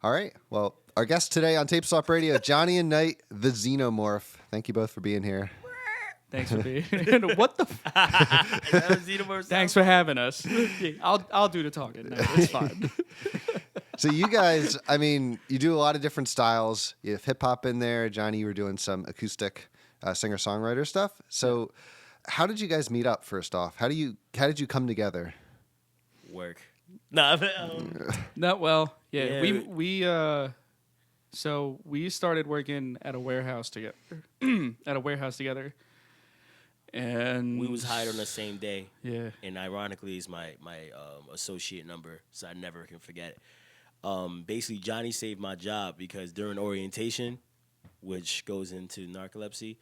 All right. Well, our guest today on Tape Swap Radio, Johnny and Knight, the Xenomorph. Thank you both for being here. Thanks for being here. What the Thanks for having us. Yeah, I'll do the talking. No, it's fine. So you guys, I mean, you do a lot of different styles. You have hip hop in there. Johnny, you were doing some acoustic singer-songwriter stuff. So how did you guys meet up, first off? How did you come together? Work. Nah, Not well. Yeah, Yeah. we started working at a warehouse together. And we was hired on the same day. Yeah. And ironically, it's my associate number, so I never can forget it. Basically, Johnny saved my job because during orientation, which goes into narcolepsy,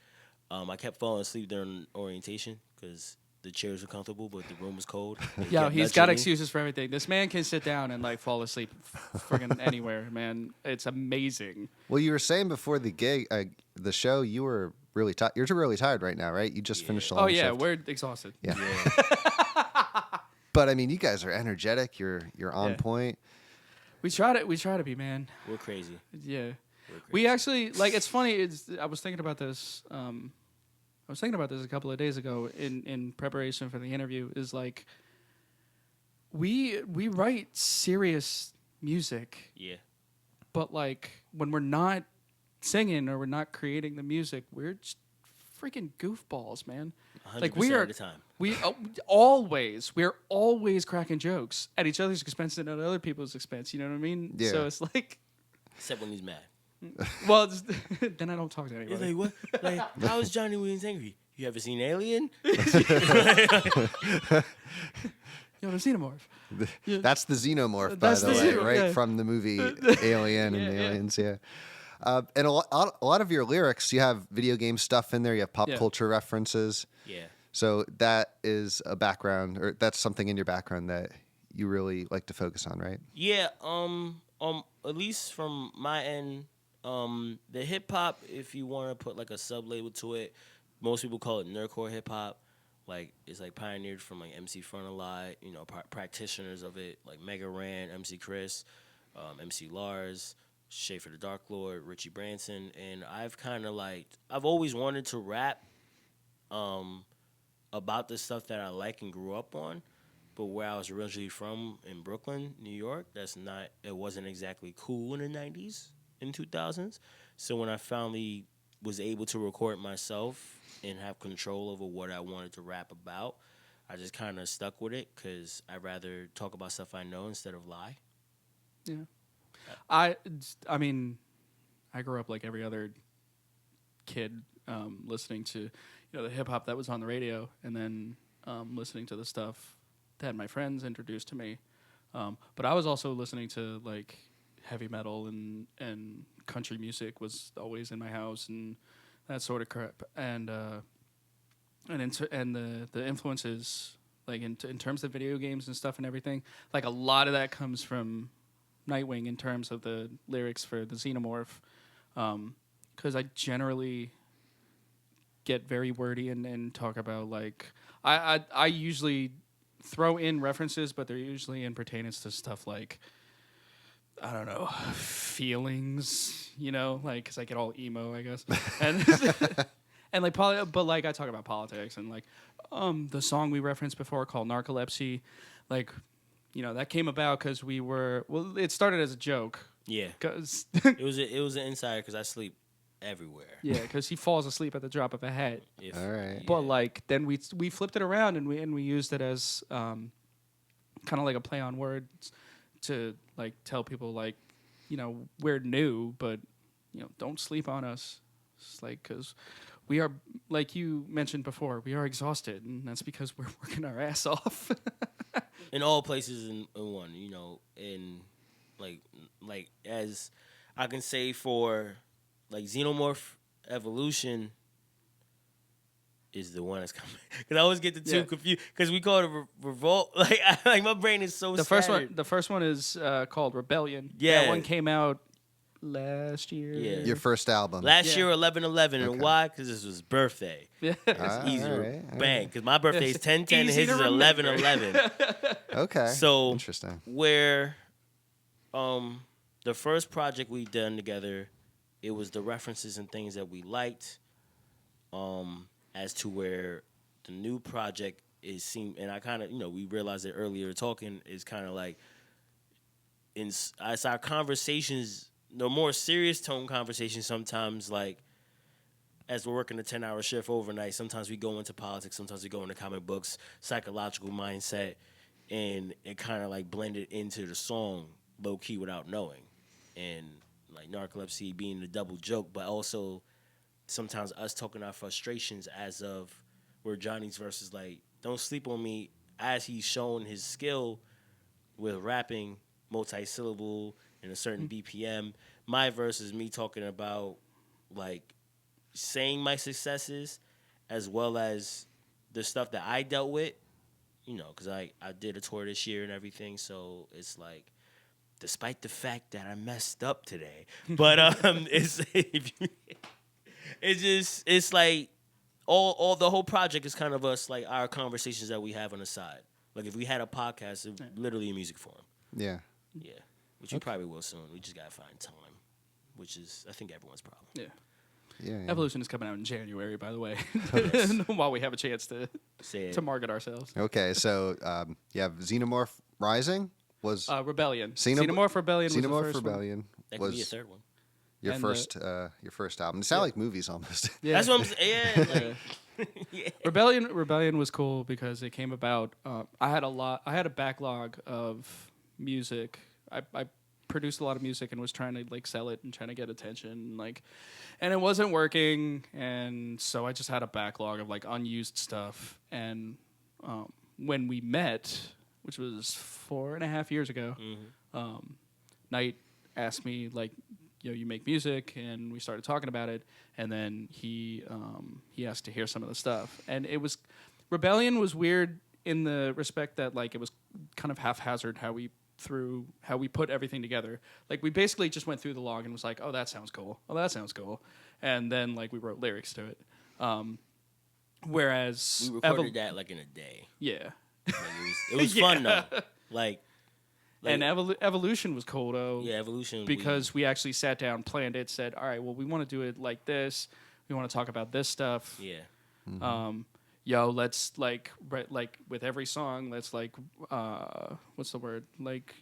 I kept falling asleep during orientation because the chairs were comfortable, but the room was cold. Yeah, he's got excuses for everything. This man can sit down and like fall asleep friggin' anywhere, man. It's amazing. Well, you were saying before the gig, the show, you were really tired. You're really tired right now, right? You just finished a long shift. We're exhausted. Yeah. But I mean, you guys are energetic. You're on point. We try to be, man. We're crazy. Yeah. We actually, like, it's funny. I was thinking about this. A couple of days ago in preparation for the interview. Is like, we write serious music. Yeah. But like when we're not singing or we're not creating the music, we're just freaking goofballs, man. 100% Like we are of the time. we're always cracking jokes at each other's expense and at other people's expense. You know what I mean? Yeah. So it's like, Except when he's mad. well, then I don't talk to It's anybody. like, what? Like, how is Johnny Williams angry? You ever seen Alien? Yo, the Xenomorph. Yeah. That's the Xenomorph, by That's the the way, Xenomorph, right? yeah. From the movie Alien and Yeah. Aliens, yeah. And a lot of your lyrics, you have video game stuff in there. You have pop culture references. Yeah. So that is a background, or that's something in your background that you really like to focus on, right? Yeah, at least from my end, the hip hop, if you want to put like a sub label to it, most people call it nerdcore hip hop. Like it's like pioneered from like MC Frontalot, practitioners of it like Mega Ran, MC Chris, MC Lars, Schaefer the Dark Lord, Richie Branson, and I've always wanted to rap, about the stuff that I like and grew up on. But where I was originally from in Brooklyn, New York, it wasn't exactly cool in the 90s and 2000s. So when I finally was able to record myself and have control over what I wanted to rap about, I just kind of stuck with it because I'd rather talk about stuff I know instead of lie. Yeah. I mean, I grew up like every other kid, listening to, the hip hop that was on the radio, and then listening to the stuff that my friends introduced to me. But I was also listening to like heavy metal and country music was always in my house and that sort of crap. And the influences like in terms of video games and stuff and everything, like a lot of that comes from Nightwing in terms of the lyrics for the Xenomorph. 'Cause I generally get very wordy and talk about like I usually throw in references, but they're usually in pertainance to stuff like, I don't know, feelings, like, because I get all emo, I guess. And and like, but like I talk about politics and like the song we referenced before called Narcolepsy, like, that came about because it started as a joke. Yeah. Cause it was an insider because I sleep everywhere. Yeah, because he falls asleep at the drop of a hat. All right. But like then we flipped it around and we used it as kind of like a play on words to like tell people like, we're new, but don't sleep on us. It's like because we are, like you mentioned before, we are exhausted, and that's because we're working our ass off. In all places in one, and like as I can say for like Xenomorph Evolution is the one that's coming. Because I always get the two confused. Because we call it Revolt. Like my brain is so scattered. The first one is called Rebellion. Yeah. That one came out last year. Yeah. Your first album. Last year, 11/11. And why? Because this was his birthday. Yeah. It's easy to right. bang. Because my birthday is 10/10 and Easy his to is remember. 11/11. Okay. So interesting. where the first project we done together, it was the references and things that we liked. As to where the new project and I kind of, we realized it earlier talking, is kind of like, as our conversations, the more serious tone conversations sometimes, like, as we're working a 10-hour shift overnight, sometimes we go into politics, sometimes we go into comic books, psychological mindset, and it kind of like blended into the song low key without knowing. And like narcolepsy being the double joke, but also sometimes us talking our frustrations, as of where Johnny's verse is like, don't sleep on me, as he's shown his skill with rapping multi-syllable and a certain BPM. My verse is me talking about like saying my successes as well as the stuff that I dealt with, because I did a tour this year and everything, so it's like, despite the fact that I messed up today, but it's like all the whole project is kind of us, like our conversations that we have on the side. Like if we had a podcast, it's literally in music form. Yeah. Yeah, which we probably will soon. We just gotta find time, which is I think everyone's problem. Yeah. Yeah. Evolution is coming out in January, by the way, while we have a chance to market ourselves. Okay, so you have Xenomorph Rising was Rebellion. Xenomorph Rebellion. Xenomorph Rebellion that could be a third one. Your first album. It sounded like movies almost. Yeah. That's what I'm saying. Yeah, like, yeah. Rebellion was cool because it came about. I had a backlog of music. I produced a lot of music and was trying to like sell it and trying to get attention, and it wasn't working. And so I just had a backlog of like unused stuff. And when we met, which was 4.5 years ago, Nyte asked me like, you make music, and we started talking about it. And then he asked to hear some of the stuff, and Rebellion was weird in the respect that like it was kind of haphazard how we put everything together. Like we basically just went through the log and was like, oh, that sounds cool. Oh, that sounds cool. And then like we wrote lyrics to it. Whereas we recorded that like in a day. Yeah. Like, it was fun though. Like and Evolution was cool though. Yeah, Evolution. Because we actually sat down, planned it, said, all right, well, we want to do it like this. We want to talk about this stuff. Yeah. Mm-hmm. Let's like with every song, let's like what's the word? Like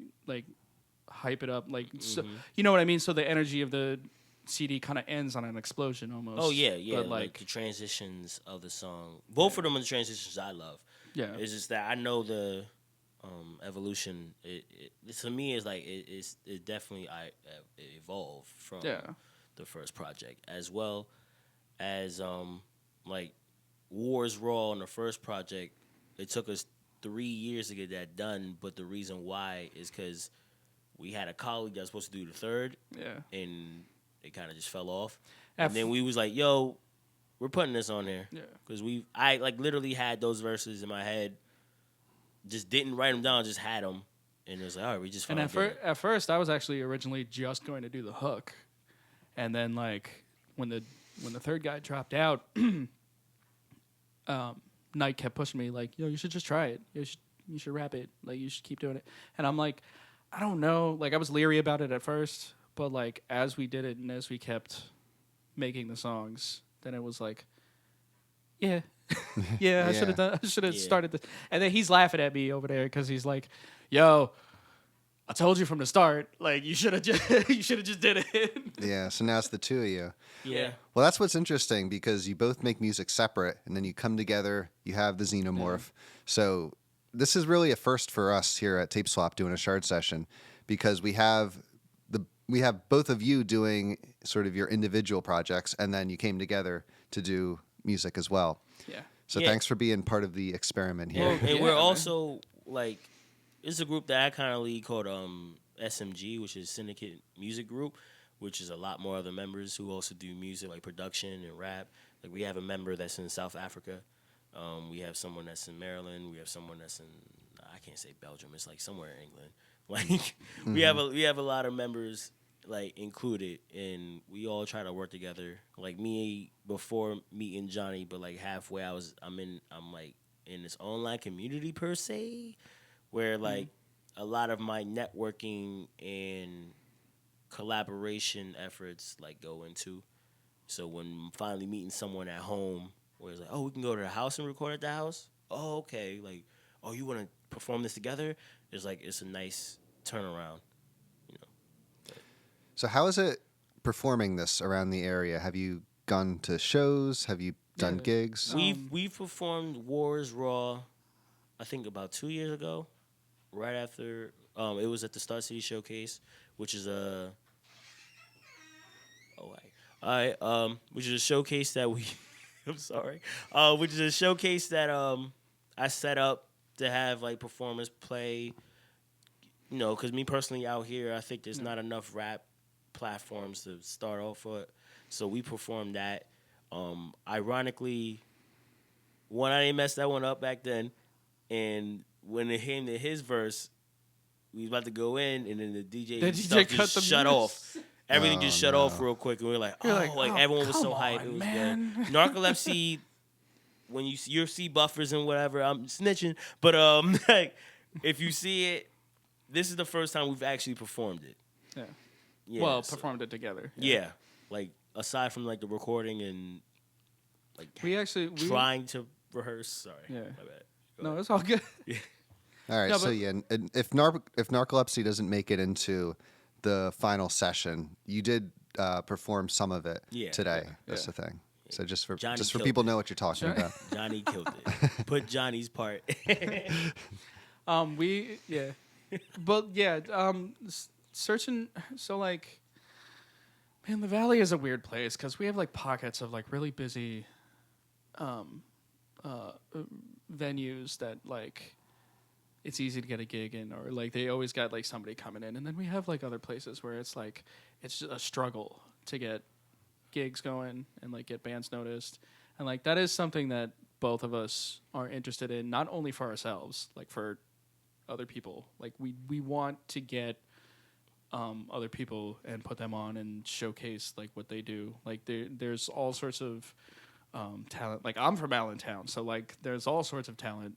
hype it up. Like so, you know what I mean? So the energy of the CD kind of ends on an explosion almost. Oh yeah, yeah. But like the transitions of the song. Both of them are the transitions I love. Yeah. It's just that I know the Evolution. It to me is like it definitely evolved from the first project, as well as like War's Raw on the first project. It took us 3 years to get that done, but the reason why is because we had a colleague that was supposed to do the third, and it kind of just fell off. And then we was like, "Yo, we're putting this on there," because I like literally had those verses in my head. Just didn't write them down, just had them. And it was like, all right, we just found it. And at first, I was actually originally just going to do the hook. And then, like, when the third guy dropped out, Nyte kept pushing me, like, yo, you should just try it. You should rap it. Like, you should keep doing it. And I'm like, I don't know. Like, I was leery about it at first. But, like, as we did it and as we kept making the songs, then it was like, yeah. I should have started this. And then he's laughing at me over there because he's like, yo, I told you from the start, like you should have just did it. Yeah, so now it's the two of you. Yeah. Well, that's what's interesting because you both make music separate and then you come together, you have the Xenomorph. So this is really a first for us here at Tape Swap doing a Shard session because we have both of you doing sort of your individual projects and then you came together to do music as well. Yeah. So thanks for being part of the experiment here. Well, and we're also like, it's a group that I kind of lead called SMG, which is Syndicate Music Group, which is a lot more other members who also do music like production and rap. Like we have a member that's in South Africa. We have someone that's in Maryland. We have someone that's in I can't say Belgium. It's like somewhere in England. Like we have a lot of members like included, and we all try to work together. Like me before meeting Johnny, but like halfway I'm like in this online community per se, where like a lot of my networking and collaboration efforts like go into. So when finally meeting someone at home, where it's like, oh, we can go to the house and record at the house. Oh, okay. Like, oh, you want to perform this together? It's a nice turnaround, you know. So how is it performing this around the area? Have you gone to shows? Have you done gigs? We've performed Wars Raw, I think about 2 years ago, right after it was at the Star City Showcase, which is a which is a showcase that we I'm sorry, which is a showcase that I set up to have like performers play. You know, because me personally out here, I think there's not enough rap platforms to start off with, so we performed that. Ironically, I didn't mess that one up back then, and when it came to his verse, we was about to go in, and then the DJ stuff just shut off. Everything just shut off real quick, and we were like, everyone was so hyped. It was man. good. Narcolepsy, when you see buffers and whatever, I'm snitching, but like, if you see it, this is the first time we've actually performed it. Yeah. Performed it together. Yeah. Like, aside from like the recording and like trying to rehearse. Sorry. Yeah. My bad. No, it's all good. All right. No, So and if narcolepsy doesn't make it into the final session, you did perform some of it today. That's the thing. So just for people know what you're talking about. Johnny killed it. Put Johnny's part. But yeah, searching. So like, man, the Valley is a weird place because we have like pockets of like really busy venues that like it's easy to get a gig in, or like they always got like somebody coming in, and then we have like other places where it's like it's just a struggle to get gigs going and like get bands noticed, and like that is something that both of us are interested in, not only for ourselves, like for other people. Like we want to get other people and put them on and showcase like what they do. Like there's all sorts of talent. Like I'm from Allentown, so like there's all sorts of talent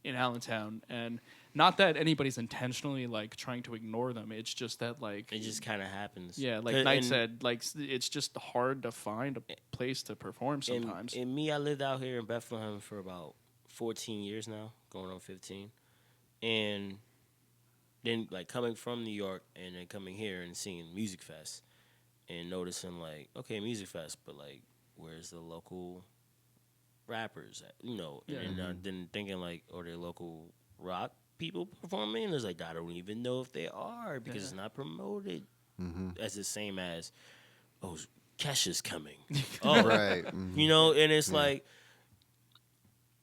in Allentown, and not that anybody's intentionally like trying to ignore them. It's just that like it just kind of happens. Yeah, like Knight said, like it's just hard to find a place to perform sometimes. And me, I lived out here in Bethlehem for about 14 years now, going on 15. And then, like, coming from New York and then coming here and seeing Music Fest and noticing, like, okay, Music Fest, but, like, where's the local rappers at? You know, and then thinking, like, are there local rock people performing? And it's like, I don't even know if they are because it's not promoted as the same as, oh, Kesha's coming. Oh, right. You know, and it's like,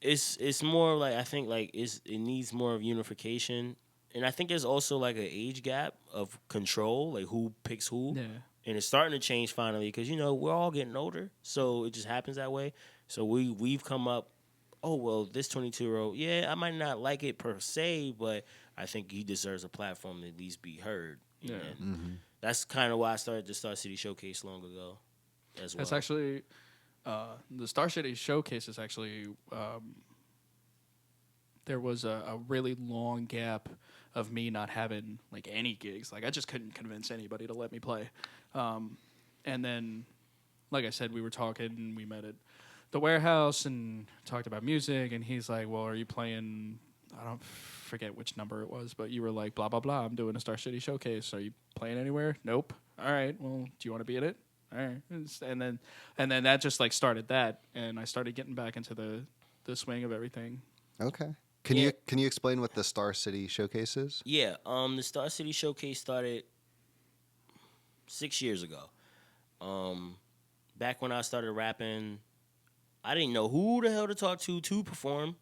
It's more like, I think like it needs more of unification, and I think there's also like an age gap of control, like who picks who, and it's starting to change finally because you know we're all getting older, so it just happens that way. So we've come up, oh well, this 22-year-old, I might not like it per se, but I think he deserves a platform to at least be heard. And that's kind of why I started the Star City Showcase long ago, as well. That's actually. The Star City Showcase is actually there was a really long gap of me not having like any gigs. Like I just couldn't convince anybody to let me play. And then, like I said, we were talking and we met at the warehouse and talked about music. And he's like, "Well, are you playing?" I don't forget which number it was, but you were like, "Blah blah blah. I'm doing a Star City Showcase. Are you playing anywhere?" Nope. All right. Well, do you want to be in it? All right. And then that just like started that, and I started getting back into the swing of everything. Okay. Can you explain what the Star City Showcase is? Yeah. The Star City Showcase started 6 years ago. Back when I started rapping, I didn't know who the hell to talk to perform.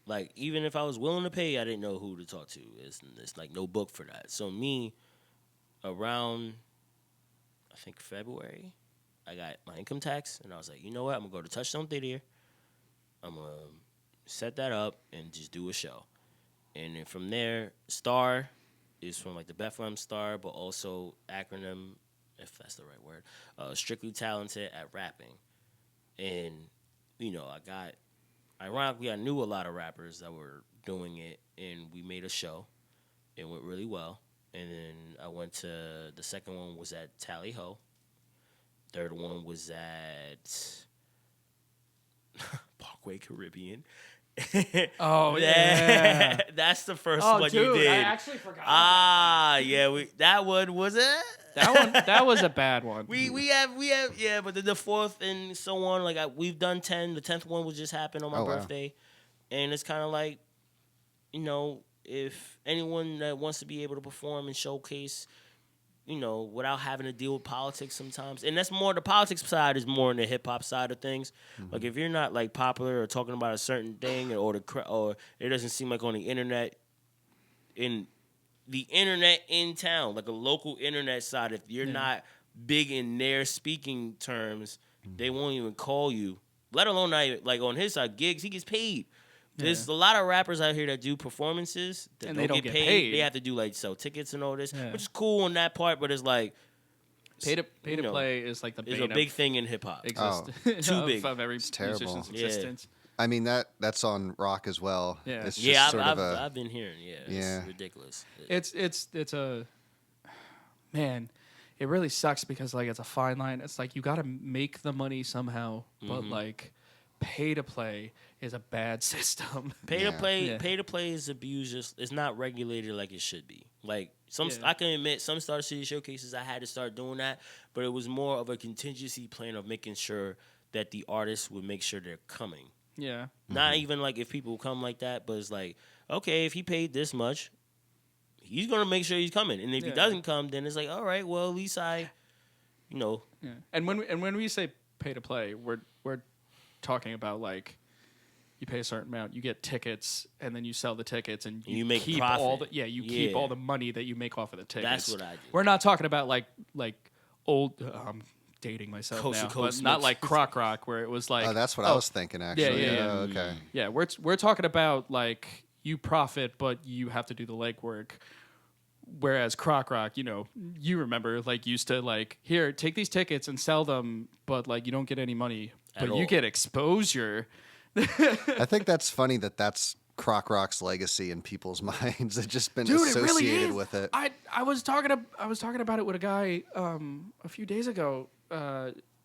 Like even if I was willing to pay, I didn't know who to talk to. It's like no book for that. So me, around I think February, I got my income tax, and I was like, you know what? I'm going to go to Touchstone Theater. I'm going to set that up and just do a show. And then from there, Star is from like the Bethlehem Star, but also acronym, if that's the right word, strictly talented at rapping. And, you know, ironically, I knew a lot of rappers that were doing it, and we made a show. It went really well. And then I went to the second one was at Tally Ho. Third one was at Parkway Caribbean. Oh yeah, that's the first oh one dude, you did. I actually forgot. Yeah, that one was it. That was a bad one. We have yeah, but the fourth and so on. Like we've done 10. The 10th one was just happened on my birthday, and it's kind of like, if anyone that wants to be able to perform and showcase, without having to deal with politics sometimes. And that's more, the politics side is more in the hip hop side of things. Mm-hmm. Like if you're not like popular or talking about a certain thing or it doesn't seem like on the internet in town, like a local internet side, if you're not big in their speaking terms, they won't even call you. Let alone like on his side, gigs, he gets paid. There's a lot of rappers out here that do performances that and don't, they don't get get paid. They have to do like sell tickets and all this, which is cool on that part. But it's like pay to play is like the is a big thing in hip hop. Too big of every terrible. musician's existence. I mean that's on rock as well. Yeah, it's just I've been hearing. It's ridiculous. It's a man. It really sucks because like it's a fine line. It's like you got to make the money somehow, but like pay to play is a bad system. Pay to play is abused. It's not regulated like it should be. Like I can admit some Star City showcases I had to start doing that, but it was more of a contingency plan of making sure that the artists would make sure they're coming. Yeah. Not even like if people come like that, but it's like, okay, if he paid this much, he's gonna make sure he's coming. And if he doesn't come, then it's like, all right, well at least I. Yeah. And when we say pay to play, we're talking about like you pay a certain amount, you get tickets, and then you sell the tickets, and you make keep profit. all the keep all the money that you make off of the tickets. That's what I do. We're not talking about like old. I'm dating myself Coast now, to coast but not mix. like Croc Rock where it was like. Oh, that's what I was thinking actually. Yeah. Oh, okay. Yeah, we're talking about like you profit, but you have to do the legwork. Whereas Croc Rock, you remember, like, used to, like, here, take these tickets and sell them, but, like, you don't get any money. But you get exposure. I think that's funny that's Croc Rock's legacy in people's minds. It's just been associated with it. I was talking about it with a guy a few days ago,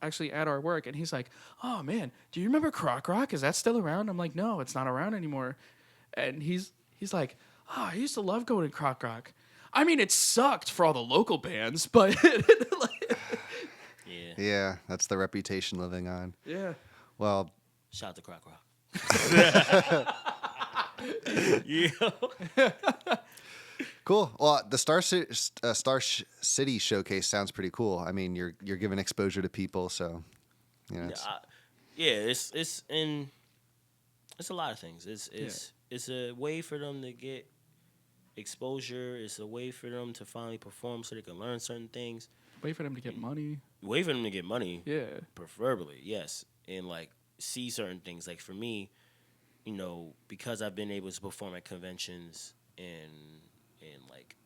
actually at our work, and he's like, "Oh man, do you remember Croc Rock? Is that still around?" I'm like, "No, it's not around anymore." And he's like, "Oh, I used to love going to Croc Rock. I mean, it sucked for all the local bands, but yeah, that's the reputation living on. Yeah. Well, shout out to Croc Rock. Yeah. Cool. Well, the Star City showcase sounds pretty cool. I mean, you're giving exposure to people, so it's a lot of things. It's a way for them to get exposure. It's a way for them to finally perform so they can learn certain things. Wait for them to get money. Wait for them to get money. Yeah. Preferably, yes. And like see certain things. Like for me, because I've been able to perform at conventions and like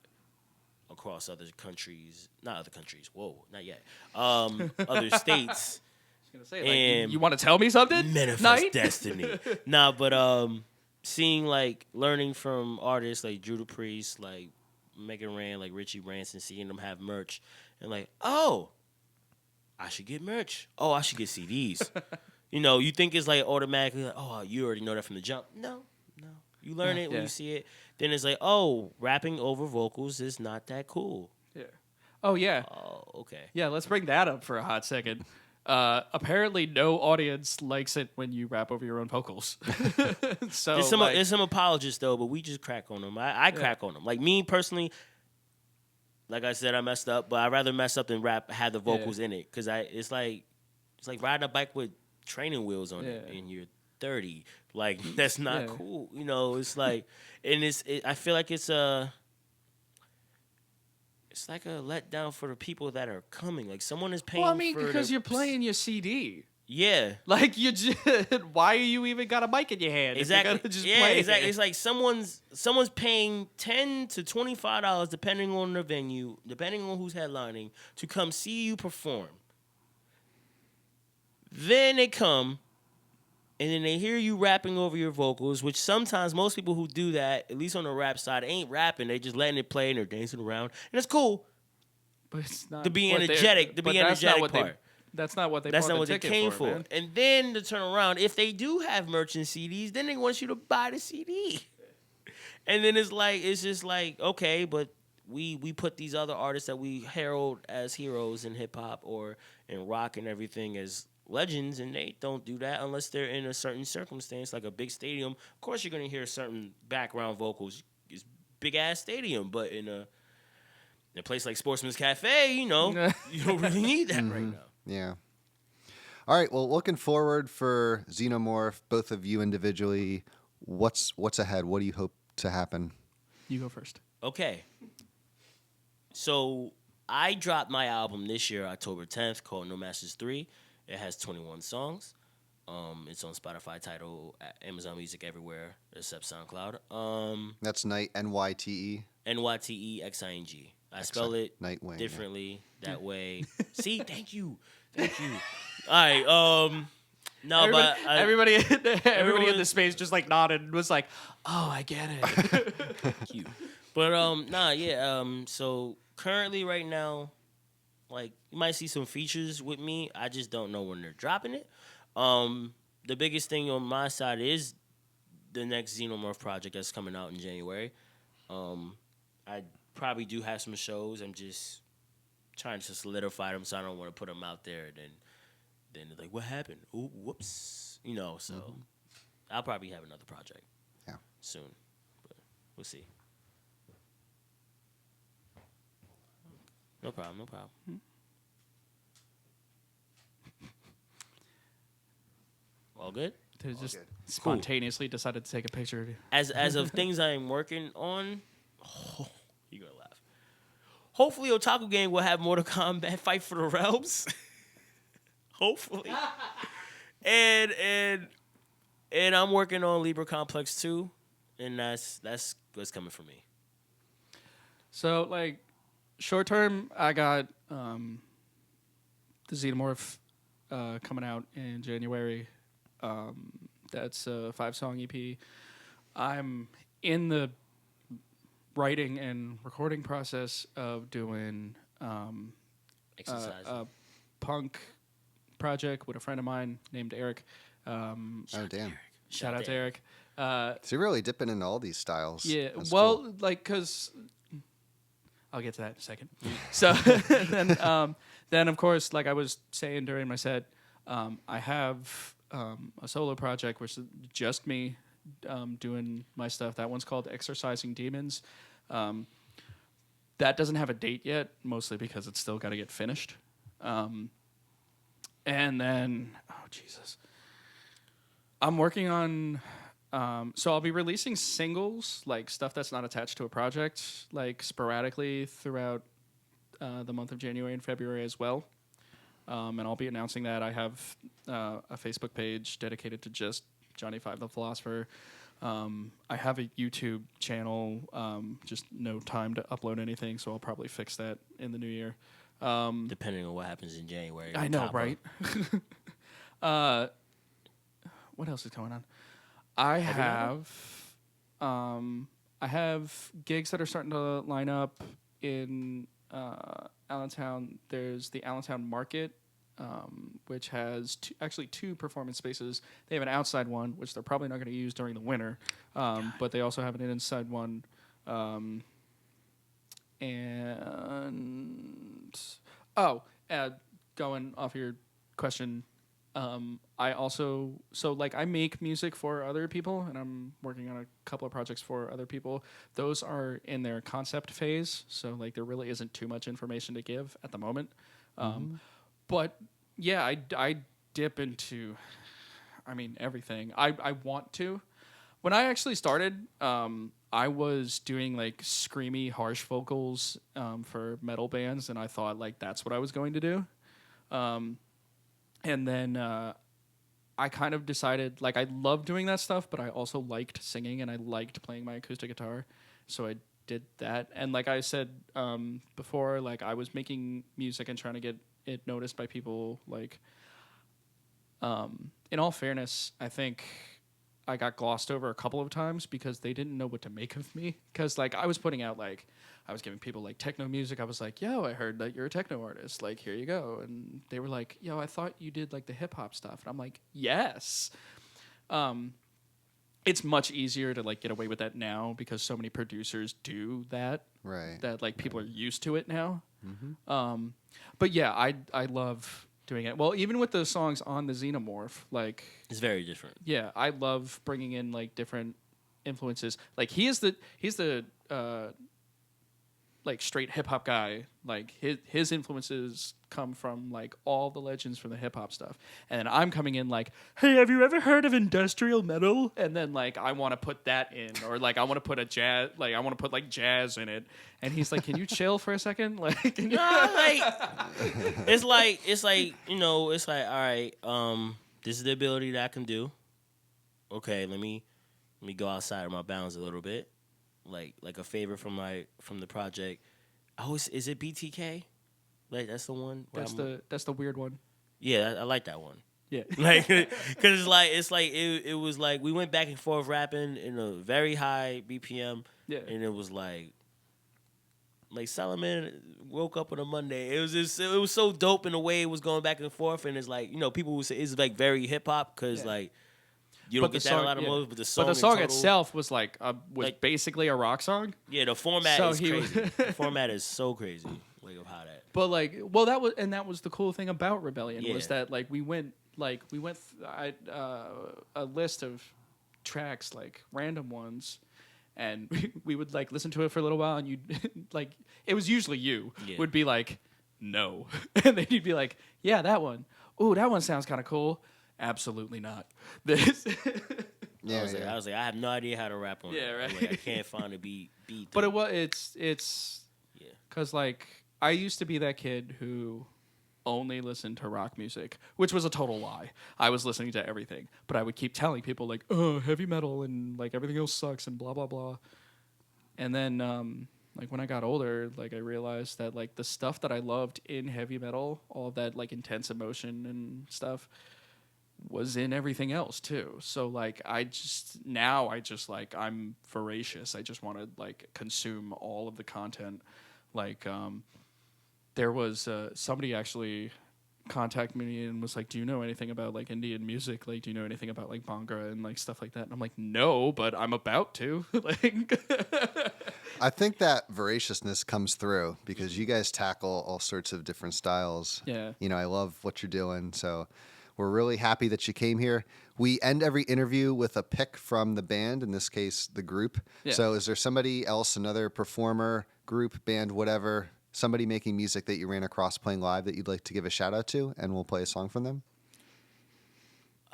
across other countries, not other countries. Whoa, not yet. Other states. I was gonna say, like, you want to tell me something? Manifest destiny. Nah, but seeing like learning from artists like Drew the Priest, like Megan Rand, like Richie Branson, seeing them have merch, and like, oh, I should get merch. Oh, I should get CDs. You think it's like automatically, like, oh, you already know that from the jump. No. You learn it when you see it. Then it's like, oh, rapping over vocals is not that cool. Yeah. Oh, yeah. Oh, okay. Yeah, let's bring that up for a hot second. Apparently, no audience likes it when you rap over your own vocals. So there's some apologists though, but we just crack on them. I crack on them. Like me personally, like I said, I messed up, but I'd rather mess up than have the vocals in it because it's like riding a bike with training wheels on it, and you're 30. Like that's not cool. It's like, and I feel like it's like a letdown for the people that are coming. Like someone is paying. Well, I mean, because you're playing your CD. Yeah. Like you just, why are you even got a mic in your hand? Exactly. Just play exactly. It's like someone's paying $10 to $25 depending on the venue, depending on who's headlining, to come see you perform. Then they come and then they hear you rapping over your vocals, which sometimes most people who do that, at least on the rap side, ain't rapping. They just letting it play and they're dancing around, and it's cool. But it's not To be what energetic, but that's not what part. That's not what they. That's bought not what the they ticket came for. man. And then to turn around, if they do have merch and CDs, then they want you to buy the CD. And then it's just like, okay, but we put these other artists that we herald as heroes in hip hop or in rock and everything as legends, and they don't do that unless they're in a certain circumstance, like a big stadium. Of course, you're gonna hear certain background vocals. It's big ass stadium, but in a place like Sportsman's Cafe, you don't really need that right now. Yeah. All right. Well, looking forward for Xenomorph, both of you individually. What's ahead? What do you hope to happen? You go first. Okay. So I dropped my album this year, October 10th, called No Masters 3. It has 21 songs. It's on Spotify, Tidal, Amazon Music, everywhere except SoundCloud. That's Night, N-Y-T-E. NyteXing. I spell it Nightwing, differently that way. See, thank you. All right. No, but everybody in the space just like nodded and was like, "Oh, I get it." Cute. But so currently right now, like you might see some features with me. I just don't know when they're dropping it. The biggest thing on my side is the next Xenomorph project that's coming out in January. I probably do have some shows. I'm just trying to solidify them, so I don't want to put them out there. Then they're like, what happened? Ooh, whoops. So I'll probably have another project soon. But we'll see. No problem. All good? They just spontaneously decided to take a picture. As of things I am working on, you're going to laugh. Hopefully Otaku Gang will have Mortal Kombat Fight for the Realms. Hopefully. and I'm working on Libra Complex 2, and that's what's coming for me. So, like, short term, I got the Xenomorph coming out in January. That's a 5-song EP. I'm in the writing and recording process of doing Exercise. a punk project with a friend of mine named Eric. Oh, damn. Shout out to Eric. So you're really dipping into all these styles. Yeah, That's well, cool. like, because I'll get to that in a second. So then, of course, like I was saying during my set, I have a solo project, which is just me doing my stuff. That one's called Exorcising Demons. That doesn't have a date yet, mostly because it's still got to get finished. And then, oh, Jesus. I'm working on... so I'll be releasing singles, like stuff that's not attached to a project, like sporadically throughout the month of January and February as well. And I'll be announcing that. I have a Facebook page dedicated to just Johnny Five the Philosopher. I have a YouTube channel, just no time to upload anything, so I'll probably fix that in the new year. Depending on what happens in January. I know, right? What else is going on? I have gigs that are starting to line up in Allentown. There's the Allentown Market, which has two performance spaces. They have an outside one, which they're probably not going to use during the winter, but they also have an inside one. Going off your question, I make music for other people, and I'm working on a couple of projects for other people. Those are in their concept phase, so like there really isn't too much information to give at the moment. But yeah, I dip into, everything. I want to. When I actually started, I was doing like screamy, harsh vocals for metal bands, and I thought like that's what I was going to do. And then I kind of decided, like, I love doing that stuff, but I also liked singing and I liked playing my acoustic guitar. So I did that. And like I said before, like, I was making music and trying to get it noticed by people. Like, in all fairness, I think I got glossed over a couple of times because they didn't know what to make of me. Because like I was putting out like I was giving people like techno music. I was like, yo, I heard that you're a techno artist. Like, here you go. And they were like, yo, I thought you did like the hip hop stuff. And I'm like, yes. It's much easier to like get away with that now because so many producers do that. Right. That like people are used to it now. Mm-hmm. But yeah, I love doing it. Well, even with the songs on the Xenomorph, like It's very different. yeah, I love bringing in like different influences. Like he's the like straight hip hop guy. Like his influences come from like all the legends from the hip hop stuff. And then I'm coming in like, hey, have you ever heard of industrial metal? And then like I want to put that in, or like I want to put a jazz, like I want to put like jazz in it. And he's like, can you chill for a second? Like, can you it's like it's like all right. This is the ability that I can do. Okay, let me go outside of my bounds a little bit. Like a favor from the project. Is it BTK? Like that's the one. That's the weird one. Yeah, I like that one. Yeah, Like because it was like we went back and forth rapping in a very high BPM. Yeah, and it was like Solomon woke up on a Monday. It was so dope in the way it was going back and forth, and it's like people would say it's like very hip hop because like. You don't get that a lot of moves, but the song itself was like basically a rock song. Yeah, the format is crazy. The format is so crazy. Like of how that. But like, well, that was the cool thing about Rebellion was that like we went a list of tracks, like random ones, and we would like listen to it for a little while, and you'd like it was usually would be like no, and then you'd be like yeah, that one. Ooh, that one sounds kind of cool. Absolutely not. This. I was like, I have no idea how to rap on it. Yeah, right. Like, I can't find a beat. But it's because like I used to be that kid who only listened to rock music, which was a total lie. I was listening to everything, but I would keep telling people like, oh, heavy metal and like everything else sucks and blah blah blah. And then like when I got older, like I realized that like the stuff that I loved in heavy metal, all of that like intense emotion and stuff, was in everything else too. So like I just like I'm voracious. I just want to like consume all of the content. Like there was somebody actually contacted me and was like, do you know anything about like Indian music? Like do you know anything about like Bhangra and like stuff like that? And I'm like, no, but I'm about to. Like I think that voraciousness comes through because you guys tackle all sorts of different styles. Yeah. I love what you're doing, so we're really happy that you came here. We end every interview with a pick from the band, in this case, the group. Yeah. So is there somebody else, another performer, group, band, whatever, somebody making music that you ran across playing live that you'd like to give a shout out to, and we'll play a song from them?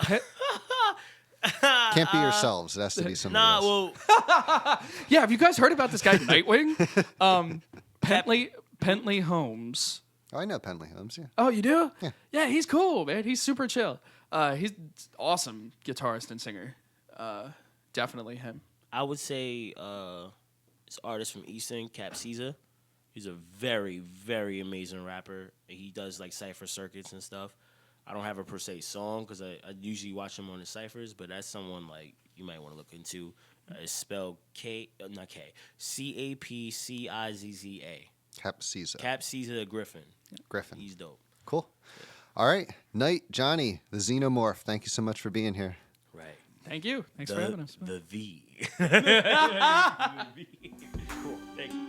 Can't be yourselves. It has to be somebody else. Well, yeah, have you guys heard about this guy NyteXing? Pentley Holmes. Oh, I know Pentley Holmes, yeah. Oh, you do? Yeah. Yeah, he's cool, man. He's super chill. He's awesome guitarist and singer. Definitely him. I would say this artist from Easton, Cap Caesar. He's a very, very amazing rapper. He does like cypher circuits and stuff. I don't have a per se song because I usually watch him on the ciphers, but that's someone like you might want to look into. It's spelled CAPCIZZA. Cap Caesar. Cap Caesar Griffin. Griffin. He's dope. Cool. All right. Nyte, Johnny, the Xenomorph, thank you so much for being here. Right. Thank you. Thanks for having us. The V. Cool. Thank you.